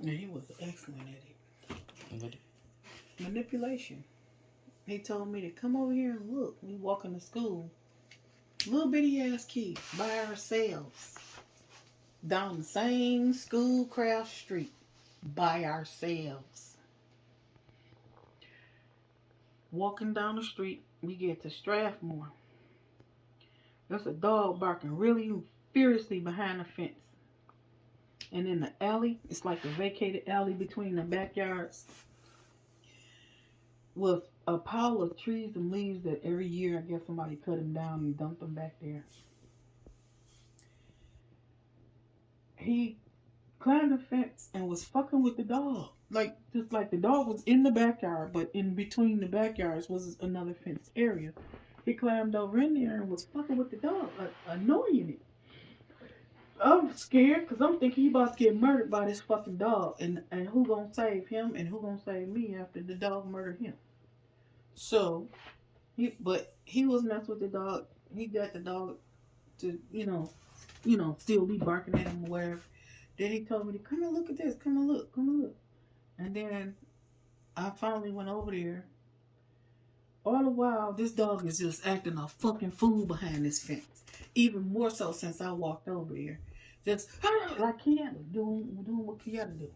And he was excellent at it. What? Manipulation. He told me to come over here and look. We walking to school. Little bitty ass kid by ourselves. Down the same Schoolcraft Street. By ourselves. Walking down the street, we get to Strathmore. There's a dog barking really furiously behind the fence. And in the alley, it's like a vacated alley between the backyards with a pile of trees and leaves that every year I guess somebody cut them down and dumped them back there. He climbed the fence and was fucking with the dog. Like, just like the dog was in the backyard, but in between the backyards was another fenced area. He climbed over in there and was fucking with the dog, annoying it. I'm scared because I'm thinking he about to get murdered by this fucking dog. And who gonna save him and who gonna save me after the dog murdered him? So, he was messing with the dog. He got the dog to, still be barking at him or whatever. Then he told me to come and look at this. Come and look. Come and look. And then I finally went over there. All the while, this dog is just acting a fucking fool behind this fence. Even more so since I walked over there. Just like Kiana, doing what Kiana do.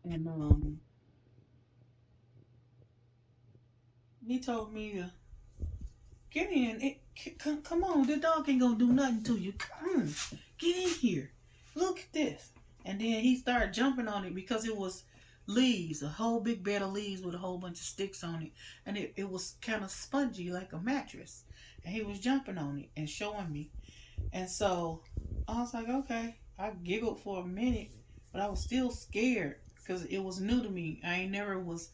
And he told me to get in. Come on, the dog ain't gonna do nothing to you. Come on, get in here. Look at this. And then he started jumping on it because it was leaves, a whole big bed of leaves with a whole bunch of sticks on it. And it was kind of spongy like a mattress. And he was jumping on it and showing me. And so I was like, okay. I giggled for a minute, but I was still scared because it was new to me. I ain't never was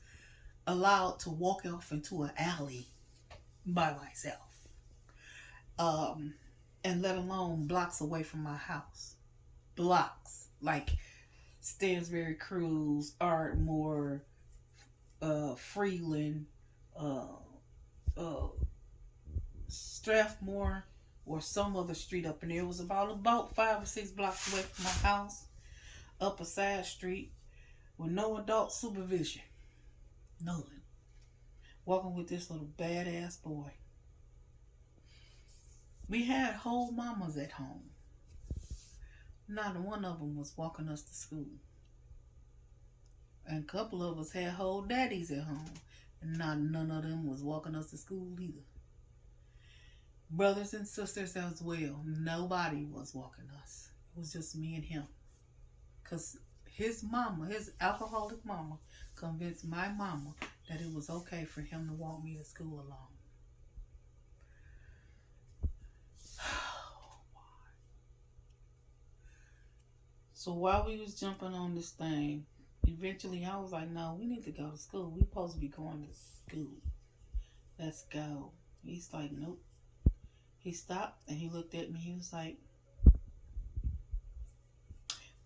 allowed to walk off into an alley by myself. And let alone blocks away from my house. Blocks. Like Stansbury Cruz, Ardmore, Freeland, Strathmore, or some other street up in there. It was about 5 or 6 blocks away from my house, up a side street, with no adult supervision. None. Walking with this little badass boy. We had whole mamas at home. Not one of them was walking us to school. And a couple of us had whole daddies at home. And none of them was walking us to school either. Brothers and sisters as well. Nobody was walking us. It was just me and him. Because his mama, his alcoholic mama, convinced my mama that it was okay for him to walk me to school alone. So while we was jumping on this thing, eventually I was like, no, we need to go to school. We supposed to be going to school. Let's go. He's like, nope. He stopped and he looked at me. He was like,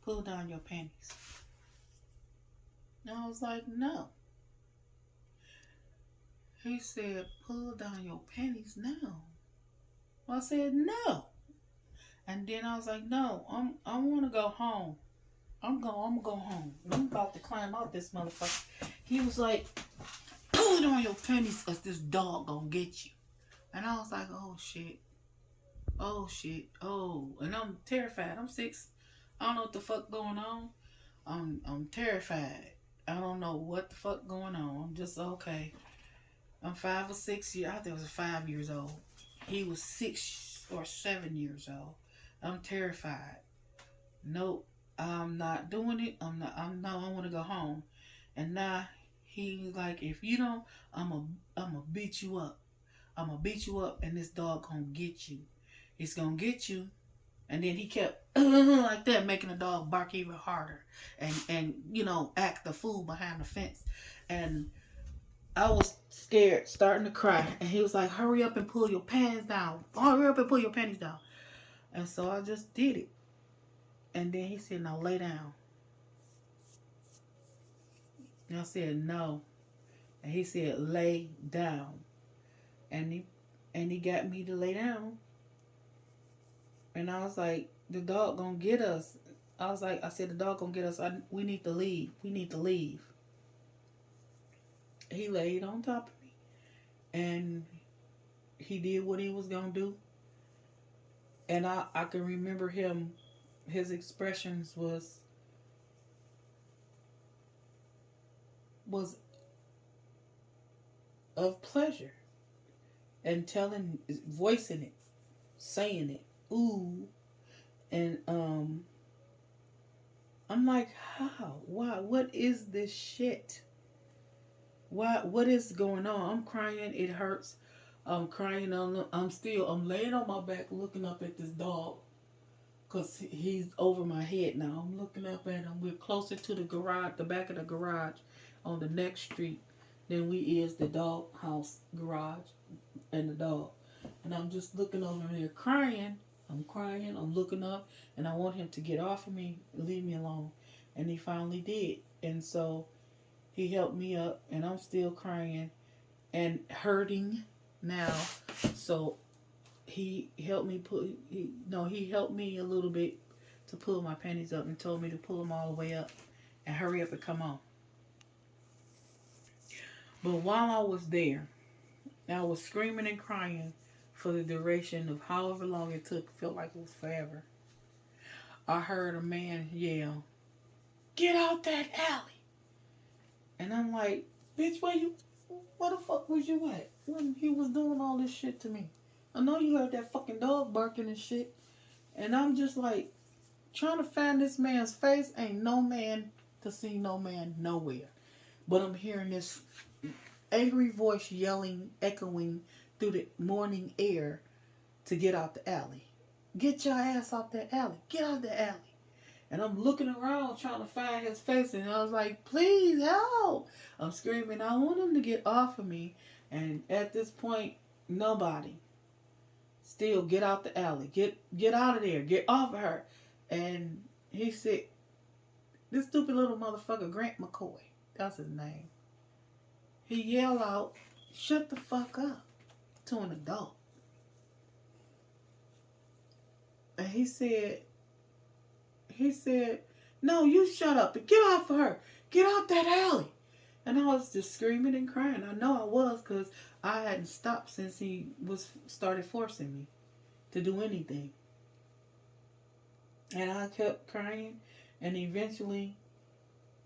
pull down your panties. And I was like, no. He said, pull down your panties now. I said, no. And then I was like, no, I want to go home. I'm gonna go home. I'm about to climb out this motherfucker. He was like, pull it on your panties or this dog gonna get you. And I was like, oh shit. Oh shit. Oh. And I'm terrified. I'm 6. I don't know what the fuck going on. I'm terrified. I don't know what the fuck going on. I'm just okay. I'm 5 or 6 years. I think I was 5 years old. He was 6 or 7 years old. I'm terrified. Nope. I'm not doing it. I want to go home. And now he's like, if you don't, I'm gonna beat you up. I'm gonna beat you up and this dog gonna get you. It's gonna get you. And then he kept like that, making the dog bark even harder and act the fool behind the fence. And I was scared, starting to cry. And he was like, hurry up and pull your pants down. Hurry up and pull your panties down. And so I just did it. And then he said, now lay down. And I said, no. And he said, lay down. And he got me to lay down. And I was like, the dog gonna get us. I said, the dog gonna get us. We need to leave. We need to leave. He laid on top of me. And he did what he was gonna do. And I can remember him, his expressions was of pleasure. And voicing it, saying it. Ooh. And I'm like, how? Why? What is this shit? What is going on? I'm crying. It hurts. I'm crying. I'm laying on my back looking up at this dog. Because he's over my head now. I'm looking up at him. We're closer to the garage, the back of the garage on the next street than we is the dog house garage and the dog. And I'm just looking over there crying. I'm crying. I'm looking up. And I want him to get off of me and leave me alone. And he finally did. And so he helped me up. And I'm still crying and hurting now. So he helped me he helped me a little bit to pull my panties up and told me to pull them all the way up and hurry up and come on. But while I was there, I was screaming and crying for the duration of however long it took. Felt like it was forever. I heard a man yell, "Get out that alley!" And I'm like, bitch, where the fuck was you at when he was doing all this shit to me? I know you heard that fucking dog barking and shit. And I'm just like, trying to find this man's face. Ain't no man to see no man nowhere. But I'm hearing this angry voice yelling, echoing through the morning air to get out the alley. Get your ass out that alley. Get out the alley. And I'm looking around trying to find his face. And I was like, please help. I'm screaming. I want him to get off of me. And at this point, nobody. Still, get out the alley. Get out of there. Get off of her. And he said, this stupid little motherfucker, Grant McCoy, that's his name. He yelled out, shut the fuck up, to an adult. And he said, no, you shut up and get off of her. Get out that alley. And I was just screaming and crying. I know I was, because I hadn't stopped since he started forcing me to do anything. And I kept crying, and eventually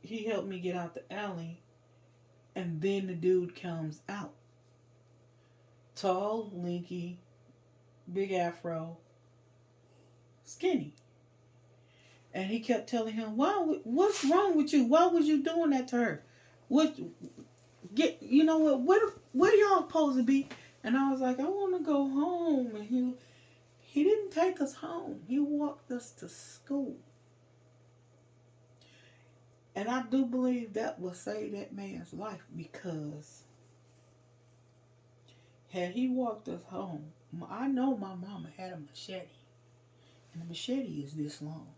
he helped me get out the alley, and then the dude comes out. Tall, lanky, big afro, skinny. And he kept telling him, what's wrong with you? Why was you doing that to her? Where y'all supposed to be? And I was like, I want to go home. And he didn't take us home. He walked us to school. And I do believe that will save that man's life, because had he walked us home, I know my mama had a machete. And the machete is this long.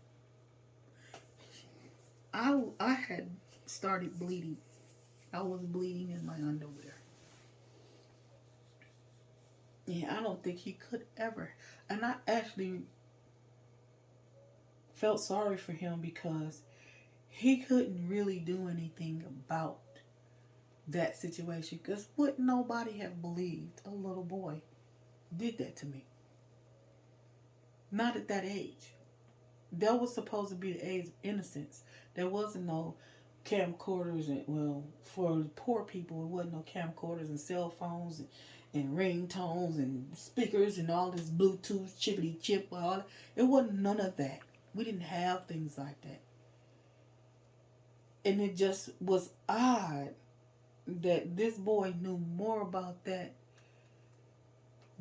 I had started bleeding. I was bleeding in my underwear. Yeah, I don't think he could ever. And I actually felt sorry for him, because he couldn't really do anything about that situation. Because would nobody have believed a little boy did that to me? Not at that age. That was supposed to be the age of innocence. There wasn't no camcorders, and for poor people, it wasn't no camcorders and cell phones and ringtones and speakers and all this Bluetooth chippity chip. It wasn't none of that. We didn't have things like that. And it just was odd that this boy knew more about that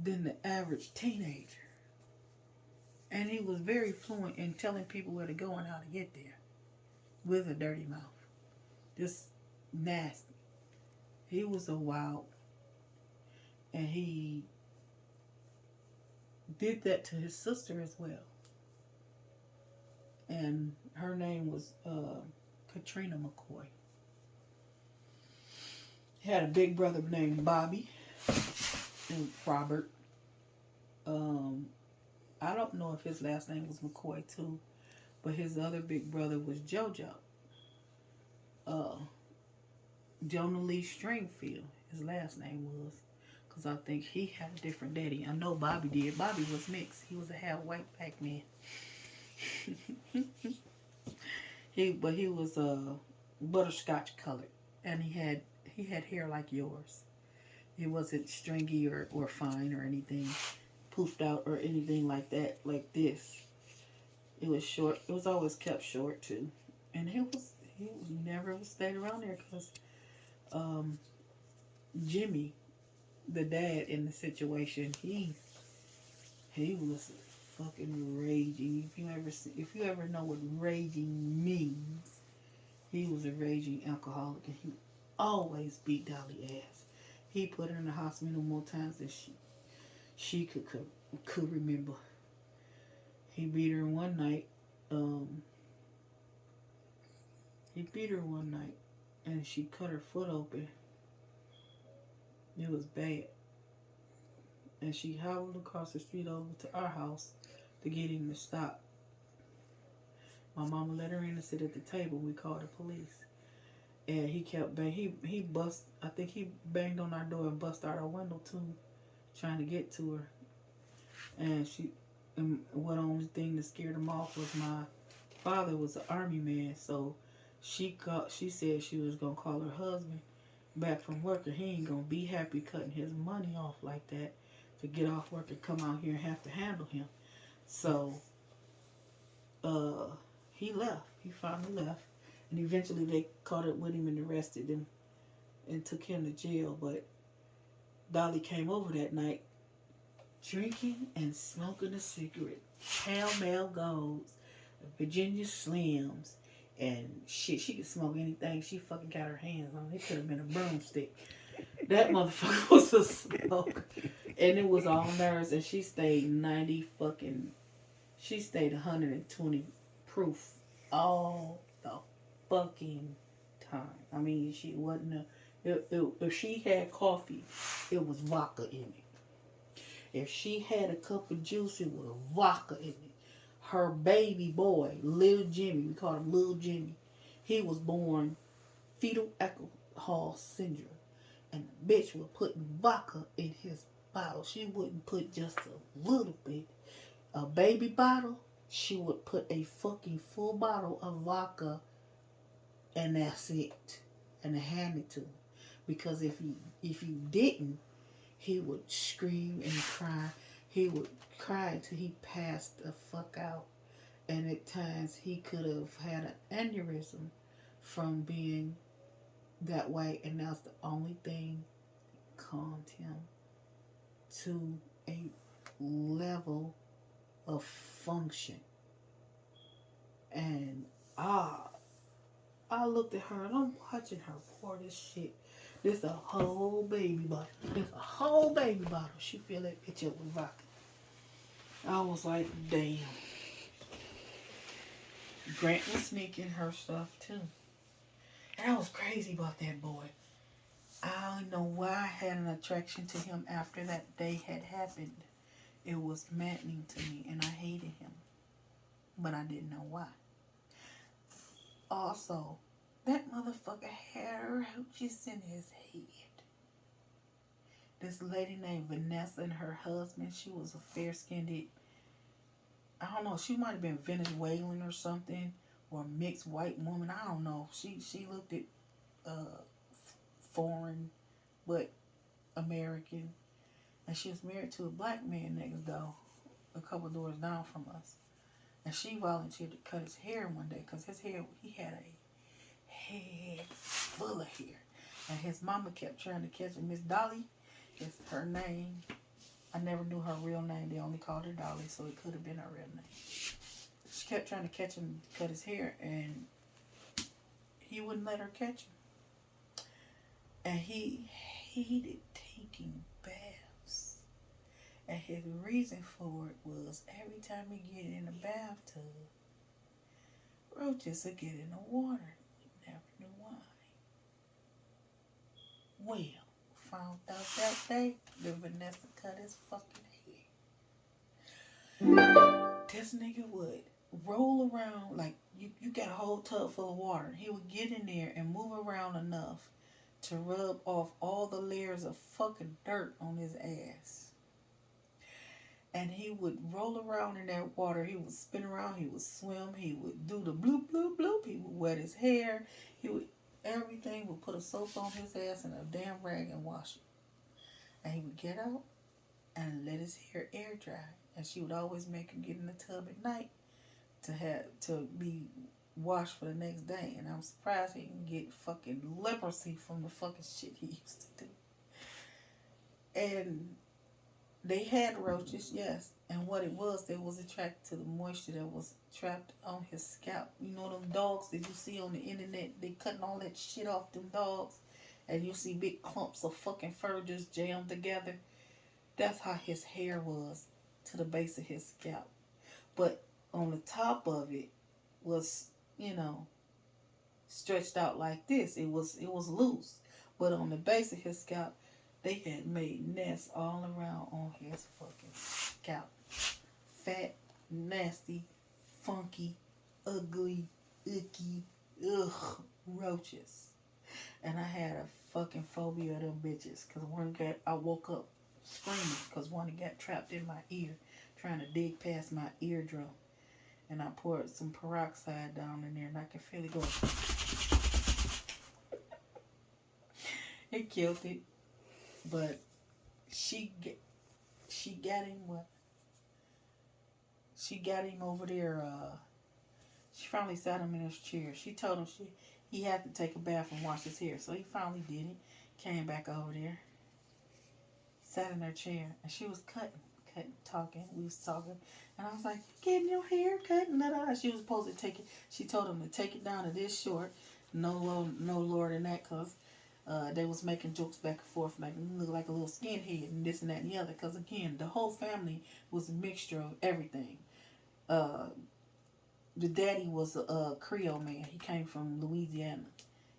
than the average teenager. And he was very fluent in telling people where to go and how to get there with a dirty mouth. Just nasty. He was a wild. And he did that to his sister as well. And her name was Katrina McCoy. He had a big brother named Bobby and Robert. I don't know if his last name was McCoy too, But his other big brother was JoJo. Uh, Jonah Lee Stringfield, his last name was. Because I think he had a different daddy. I know Bobby did. Bobby was mixed. He was a half white black man. But he was butterscotch colored. And he had hair like yours. It wasn't stringy or fine or anything. Poofed out or anything like that. Like this. It was short. It was always kept short too. And he never stayed around there because Jimmy, the dad in the situation, he was fucking raging. If you ever know what raging means, he was a raging alcoholic, and he always beat Dolly ass. He put her in the hospital more times than she could remember. He beat her one night. And she cut her foot open. It was bad. And she hobbled across the street over to our house to get him to stop. My mama let her in and sit at the table. We called the police. And he kept banging. I think he banged on our door and busted out our window too, trying to get to her. And what only thing that scared him off was my father was an army man, so she said she was gonna call her husband back from work, and he ain't gonna be happy cutting his money off like that to get off work and come out here and have to handle him. So he left. He finally left, and eventually they caught up with him and arrested him and took him to jail. But Dolly came over that night drinking and smoking a cigarette, Pall Mall Golds, Virginia Slims, and shit. She could smoke anything she fucking got her hands on. It could have been a broomstick. That motherfucker was a smoke, and it was all nerves. And she stayed 120 proof all the fucking time. I mean, she wasn't if she had coffee, it was vodka in it. If she had a cup of juice, it was vodka in it. Her baby boy, Little Jimmy, we called him Little Jimmy, he was born fetal alcohol syndrome. And the bitch would put vodka in his bottle. She wouldn't put just a little bit. A baby bottle, she would put a fucking full bottle of vodka, and that's it. And hand it to him. Because if you didn't, he would scream and cry. He would cry until he passed the fuck out. And at times he could have had an aneurysm from being that way. And that's the only thing that calmed him to a level of function. And I looked at her and I'm watching her pour this shit. This a whole baby bottle. This a whole baby bottle. She filled that bitch up with vodka. I was like, damn. Grant was sneaking her stuff too. And I was crazy about that boy. I don't know why I had an attraction to him after that day had happened. It was maddening to me and I hated him. But I didn't know why. Also, that motherfucker had roaches in his head. This lady named Vanessa and her husband, she was a fair-skinned, I don't know, she might have been Venezuelan or something, or a mixed white woman, I don't know. She looked at foreign, but American. And she was married to a black man next door, a couple doors down from us. And she volunteered to cut his hair one day, because his hair, he had a head full of hair. And his mama kept trying to catch him. Miss Dolly is her name. I never knew her real name. They only called her Dolly, so it could have been her real name. She kept trying to catch him to cut his hair, and he wouldn't let her catch him. And he hated taking baths. And his reason for it was every time he get in the bathtub, roaches would get in the water. We never knew why. Well, found out that day that Vanessa cut his fucking hair. This nigga would roll around like you got a whole tub full of water. He would get in there and move around enough to rub off all the layers of fucking dirt on his ass. And he would roll around in that water. He would spin around. He would swim. He would do the bloop, bloop, bloop. He would wet his hair. He would, everything, would put a soap on his ass and a damn rag and wash it. And he would get out and let his hair air dry. And she would always make him get in the tub at night to be washed for the next day. And I'm surprised he didn't get fucking leprosy from the fucking shit he used to do. And they had roaches, yes. And what it was, they was attracted to the moisture that was trapped on his scalp. You know them dogs that you see on the internet, they cutting all that shit off them dogs. And you see big clumps of fucking fur just jammed together. That's how his hair was to the base of his scalp. But on the top of it was, stretched out like this. It was loose. But on the base of his scalp, they had made nests all around on his fucking scalp. Fat, nasty, funky, ugly, icky, roaches. And I had a fucking phobia of them bitches. Because I woke up screaming because one got trapped in my ear, trying to dig past my eardrum. And I poured some peroxide down in there and I could feel it go. It killed it. But she got him what? She got him over there. She finally sat him in his chair. She told him he had to take a bath and wash his hair. So he finally did it. Came back over there. Sat in her chair. And she was cutting, talking. We was talking. And I was like, getting your hair cut? She was supposed to take it. She told him to take it down to this short. No lower than that, because they was making jokes back and forth, like you look like a little skinhead and this and that and the other. Because again, the whole family was a mixture of everything. The daddy was a Creole man. He came from Louisiana.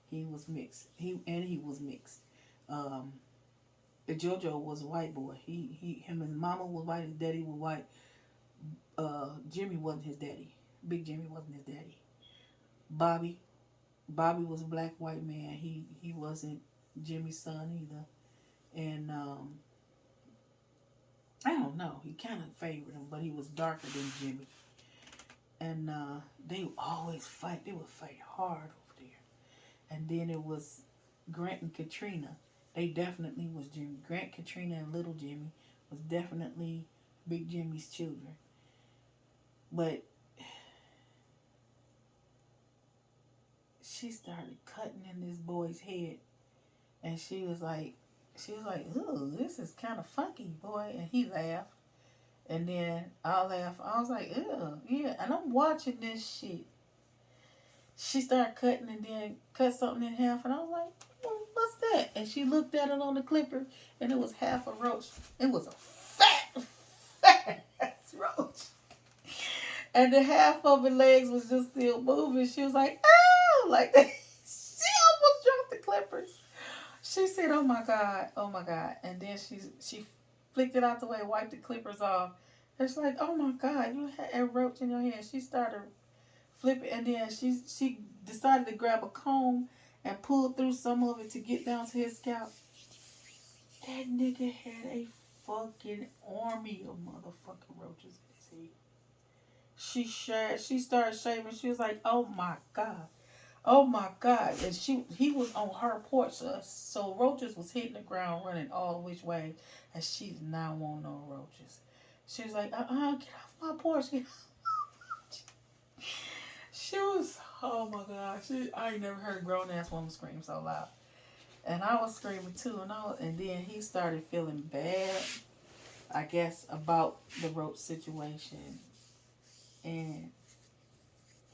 He was mixed. He was mixed. The JoJo was a white boy. Him and Mama was white. His daddy was white. Jimmy wasn't his daddy. Big Jimmy wasn't his daddy. Bobby was a black white man. He wasn't Jimmy's son either. And I don't know. He kind of favored him, but he was darker than Jimmy. And they would always fight. They would fight hard over there. And then it was Grant and Katrina. They definitely was Jimmy. Grant, Katrina, and Little Jimmy was definitely Big Jimmy's children. But she started cutting in this boy's head. And she was like, ooh, this is kind of funky, boy. And he laughed. And then I laughed. I was like, ew, yeah. And I'm watching this shit. She started cutting and then cut something in half. And I was like, what's that? And she looked at it on the clipper. And it was half a roach. It was a fat ass roach. And the half of her legs was just still moving. She was like, oh, like that. She almost dropped the clippers. She said, oh my God. And then she flicked it out the way, wiped the clippers off. And she's like, oh my God, you had a roach in your hand. She started flipping, and then she decided to grab a comb and pull through some of it to get down to his scalp. That nigga had a fucking army of motherfucking roaches in his head. She started shaving. She was like, oh my God. And he was on her porch, so roaches was hitting the ground, running all which way, and she did not want no roaches. She was like, get off my porch, get off my porch. She was, oh my God, I ain't never heard a grown ass woman scream so loud. And I was screaming too, and then he started feeling bad, I guess, about the roach situation, and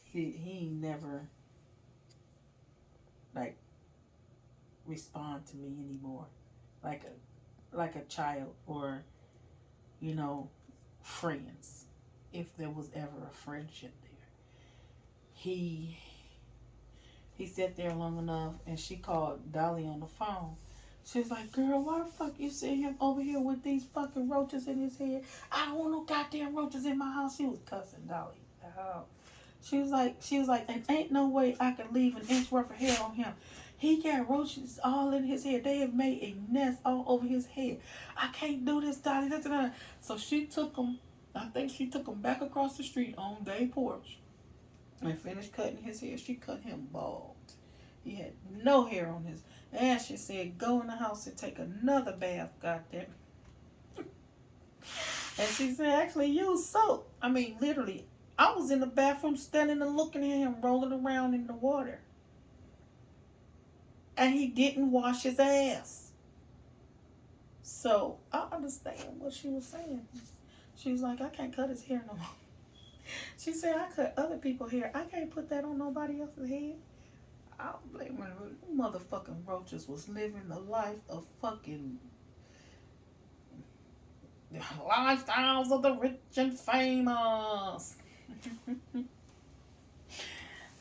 he never like respond to me anymore like a child, or friends, if there was ever a friendship there. He sat there long enough, and she called Dolly on the phone. She was like, girl, why the fuck you sitting him over here with these fucking roaches in his head? I don't want no goddamn roaches in my house. She was cussing Dolly dog. She was like, and ain't no way I can leave an inch worth of hair on him. He got roaches all in his head. They have made a nest all over his head. I can't do this, Dolly. So she took him, I think she took him back across the street on their porch and finished cutting his hair. She cut him bald. He had no hair on his. And she said, go in the house and take another bath, goddamn. And she said, actually use soap. I mean, literally, I was in the bathroom standing and looking at him rolling around in the water. And he didn't wash his ass. So I understand what she was saying. She was like, I can't cut his hair no more. She said, I cut other people's hair. I can't put that on nobody else's head. I don't blame her. Motherfucking roaches was living the life of fucking the lifestyles of the rich and famous.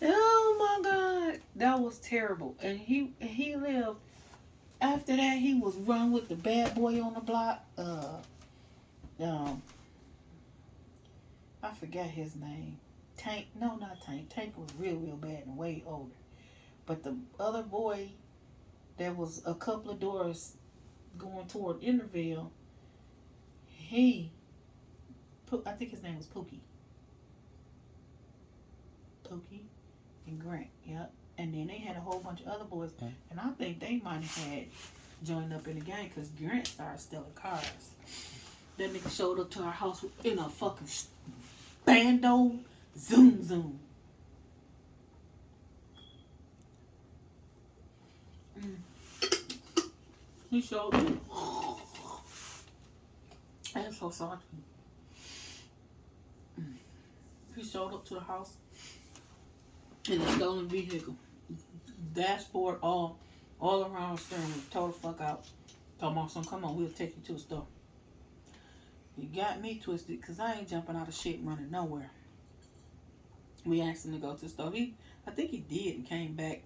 Oh my God, that was terrible. And he lived. After that, he was run with the bad boy on the block. I forget his name. Tank. No, not Tank. Tank was real bad and way older. But the other boy, that was a couple of doors going toward Interville. I think his name was Pookie. Pookie and Grant, yep. And then they had a whole bunch of other boys. Okay. And I think they might have had joined up in the gang because Grant started stealing cars. That nigga showed up to our house in a fucking bando zoom. He showed up. I'm so sorry. He showed up to the house in a stolen vehicle. Dashboard all around the steering wheel. Told the fuck out. Told my son, come on, we'll take you to the store. He got me twisted because I ain't jumping out of shit running nowhere. We asked him to go to the store. I think he did and came back.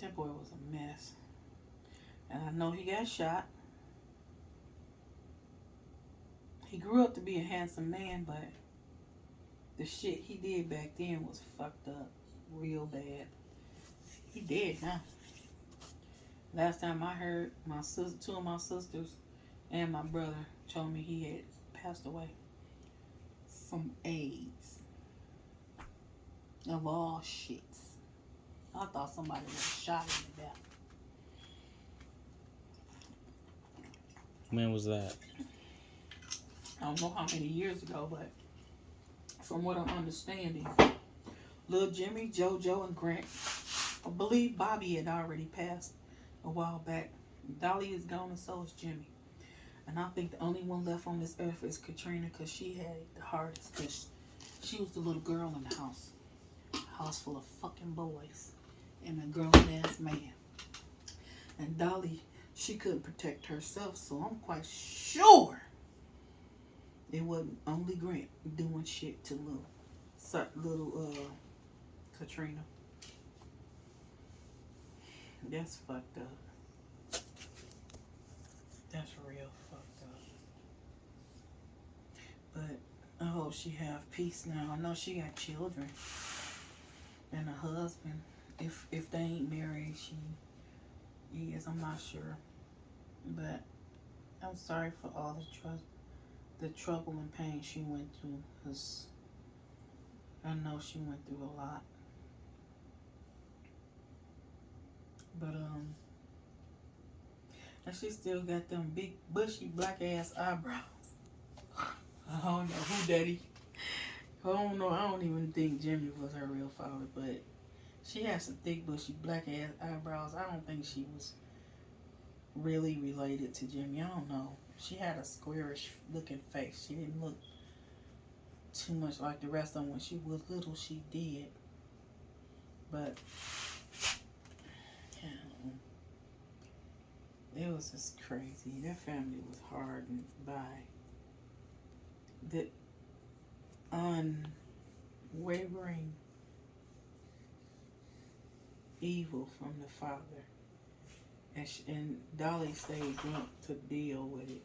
That boy was a mess. And I know he got shot. He grew up to be a handsome man, but the shit he did back then was fucked up real bad. He dead now. Last time I heard, two of my sisters and my brother told me he had passed away from AIDS. Of all shits. I thought somebody was shot him to death. When was that? I don't know how many years ago, but from what I'm understanding, Lil Jimmy, JoJo, and Grant, I believe Bobby had already passed a while back. Dolly is gone and so is Jimmy. And I think the only one left on this earth is Katrina because she had it the hardest because she was the little girl in the house. House full of fucking boys and a grown-ass man. And Dolly, she couldn't protect herself, so I'm quite sure it wasn't only Grant doing shit to little Katrina. That's fucked up. That's real fucked up. But I hope she have peace now. I know she got children and a husband. If they ain't married, she is. I'm not sure. But I'm sorry for all the trouble and pain she went through, because I know she went through a lot. But and she still got them big bushy black ass eyebrows. I don't know who daddy. I don't know. I don't even think Jimmy was her real father, but she had some thick bushy black ass eyebrows. I don't think she was really related to Jimmy. I don't know. She had a squarish looking face. She didn't look too much like the rest of them. When she was little, she did. But it was just crazy. Their family was hardened by the unwavering evil from the father. And Dolly stayed drunk to deal with it.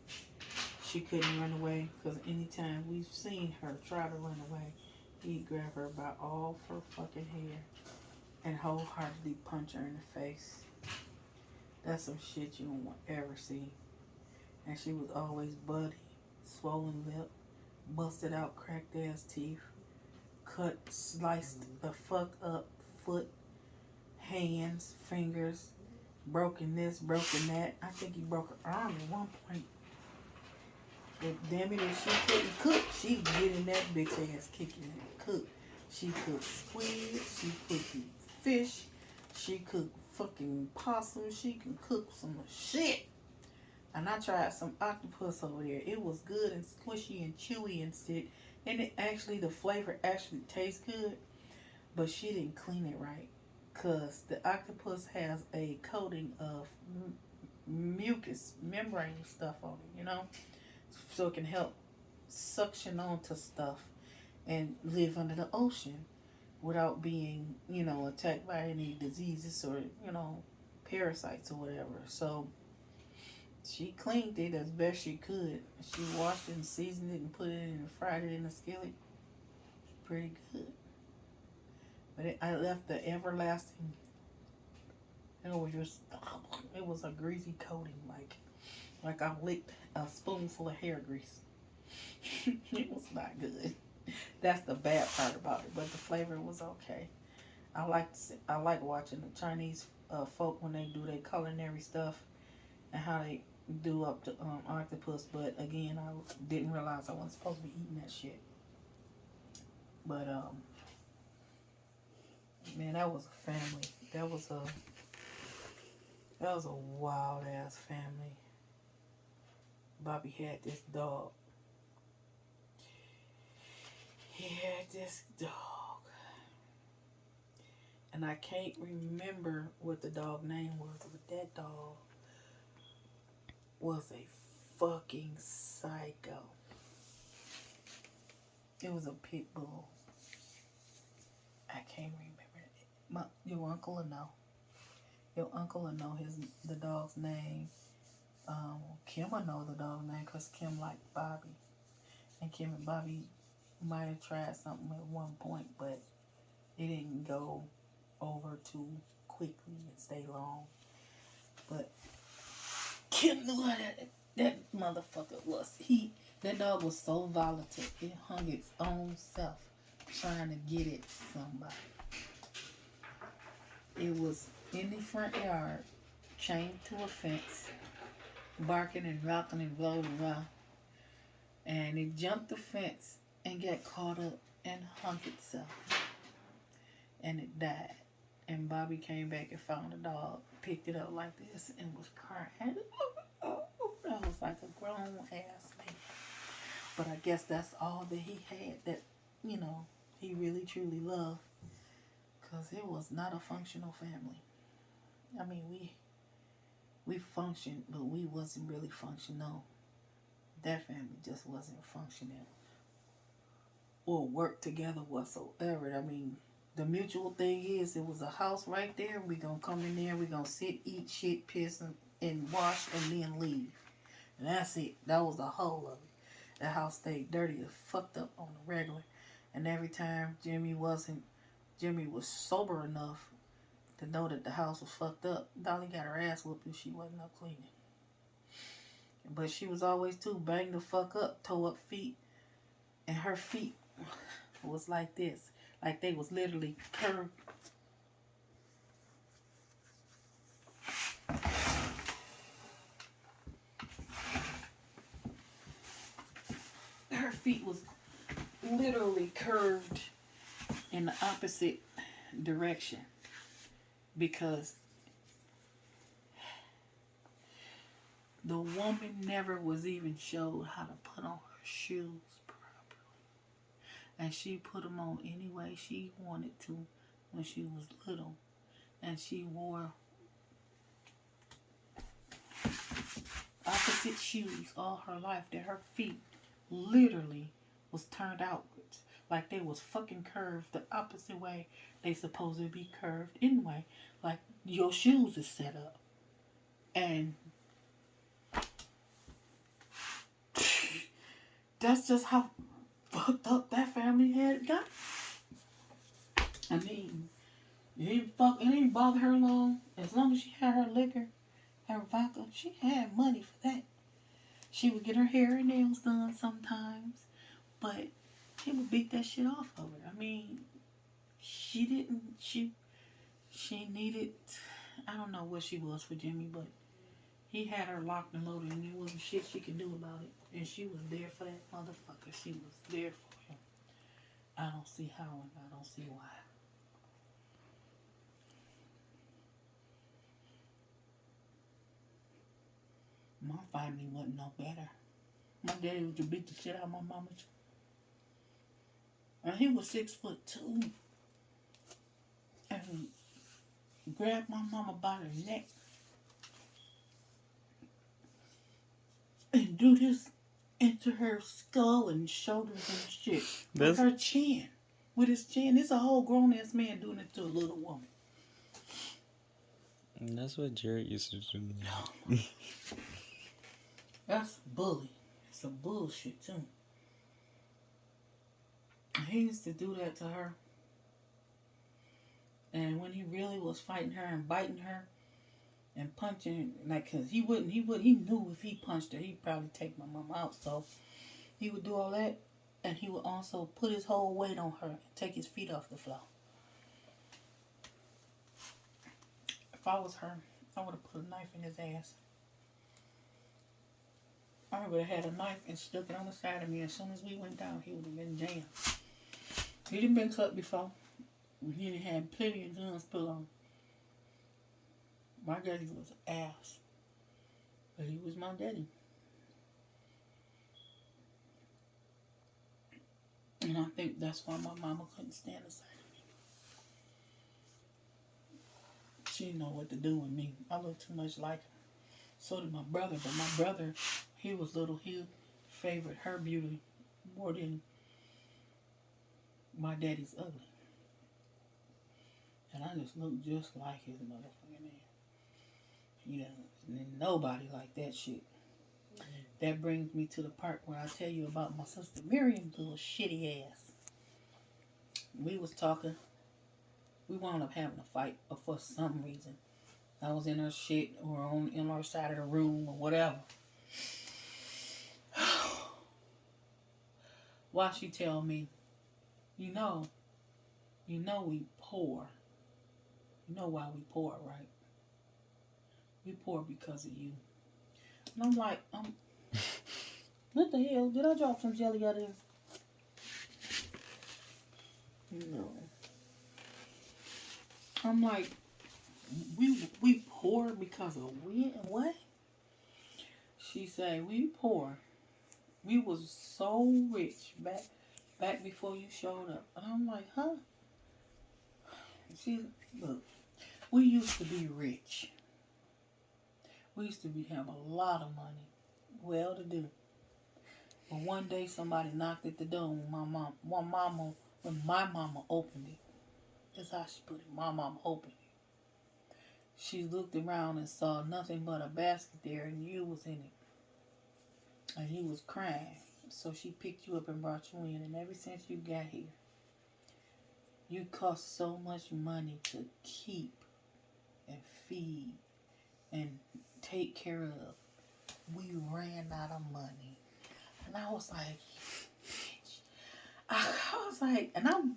She couldn't run away because anytime we've seen her try to run away, he'd grab her by all of her fucking hair and wholeheartedly punch her in the face. That's some shit you don't ever see. And she was always bloody, swollen lip, busted out cracked ass teeth, cut, sliced the fuck up foot, hands, fingers, broken this, broken that. I think he broke her arm at one point. But damn it, if she couldn't cook, she'd get in that bitch ass kicking and cook. She cooked squid, she cooked fish, she cooked fucking possum, she can cook some shit. And I tried some octopus over there. It was good and squishy and chewy and shit. And it actually, the flavor actually tastes good. But she didn't clean it right. Because the octopus has a coating of mucus, membrane stuff on it, you know? So it can help suction onto stuff and live under the ocean without being, you know, attacked by any diseases or, you know, parasites or whatever. So she cleaned it as best she could. She washed it and seasoned it and put it in and fried it in a skillet. Pretty good. But I left the everlasting, it was a greasy coating, like I licked a spoonful of hair grease. It was not good. That's the bad part about it, but the flavor was okay. I like watching the Chinese folk when they do their culinary stuff and how they do up to octopus. But again, I didn't realize I wasn't supposed to be eating that shit. But man, that was a family. That was a wild ass family. Bobby had this dog. He had this dog. And I can't remember what the dog name was, but that dog was a fucking psycho. It was a pit bull. I can't remember it. Your uncle will know. Your uncle will know the dog's name. Kim will know the dog's name because Kim liked Bobby. And Kim and Bobby might have tried something at one point, but it didn't go over too quickly and stay long. But Kim knew how that motherfucker was. That dog was so volatile. It hung its own self trying to get at somebody. It was in the front yard, chained to a fence, barking and rocking and rolling around. And it jumped the fence and got caught up and hung itself. And it died. And Bobby came back and found the dog, picked it up like this, and was crying. I was like a grown ass man. But I guess that's all that he had that, you know, he really truly loved. Because it was not a functional family. I mean, we functioned, but we wasn't really functional. That family just wasn't functioning or work together whatsoever. I mean, the mutual thing is it was a house right there. We gonna come in there. We gonna sit, eat shit, piss, and wash, and then leave. And that's it. That was the whole of it. That house stayed dirty and fucked up on the regular. And every time Jimmy was sober enough to know that the house was fucked up, Dolly got her ass whooped if she wasn't up cleaning. But she was always too banged the fuck up, toe up feet. And her feet was like this. Like they was literally curved. Her feet was literally curved in the opposite direction. Because the woman never was even showed how to put on her shoes properly. And she put them on any way she wanted to when she was little. And she wore opposite shoes all her life that her feet literally was turned outwards. Like they was fucking curved the opposite way they supposed to be curved anyway. Like your shoes is set up. And that's just how fucked up that family had got. I mean, it didn't bother her long. As long as she had her liquor, her vodka, she had money for that. She would get her hair and nails done sometimes, but he would beat that shit off of her. I mean, she didn't. She needed. I don't know what she was for Jimmy, but he had her locked and loaded, and there wasn't shit she could do about it. And she was there for that motherfucker. She was there for him. I don't see how, and I don't see why. My family wasn't no better. My daddy used to beat the shit out of my mama. And he was 6'2", and grabbed my mama by the neck and do this into her skull and shoulders and shit. With her chin. With his chin. It's a whole grown ass man doing it to a little woman. And that's what Jared used to do. No. That's a bully. It's a bullshit too. He used to do that to her. And when he really was fighting her and biting her and punching, like, cause he knew if he punched her, he'd probably take my mom out. So he would do all that, and he would also put his whole weight on her and take his feet off the floor. If I was her, I would have put a knife in his ass. I would have had a knife and stuck it on the side of me. As soon as we went down, he would have been jammed. He done been cut before. He done had plenty of guns put on. My daddy was an ass. But he was my daddy. And I think that's why my mama couldn't stand the sight of me. She didn't know what to do with me. I looked too much like him. So did my brother. But my brother, he was little. He favored her beauty more than my daddy's ugly. And I just looked just like his motherfucking man. You know, nobody like that shit. That brings me to the part where I tell you about my sister Miriam's little shitty ass. We was talking. We wound up having a fight for some reason. I was in her shit or in our side of the room or whatever. Why she tell me, you know we poor. You know why we poor, right? We poor because of you. And I'm like, what the hell? Did I drop some jelly out of here? No. I'm like, we poor because of what? She said, we poor. We was so rich back before you showed up. And I'm like, huh? See, look, we used to be rich. We used to have a lot of money, well to do. But one day somebody knocked at the door when my mama opened it. That's how she put it. My mama opened it. She looked around and saw nothing but a basket there, and you was in it. And you was crying. So she picked you up and brought you in. And ever since you got here, you cost so much money to keep and feed and take care of. We ran out of money. And I was like, bitch. I was like, and I'm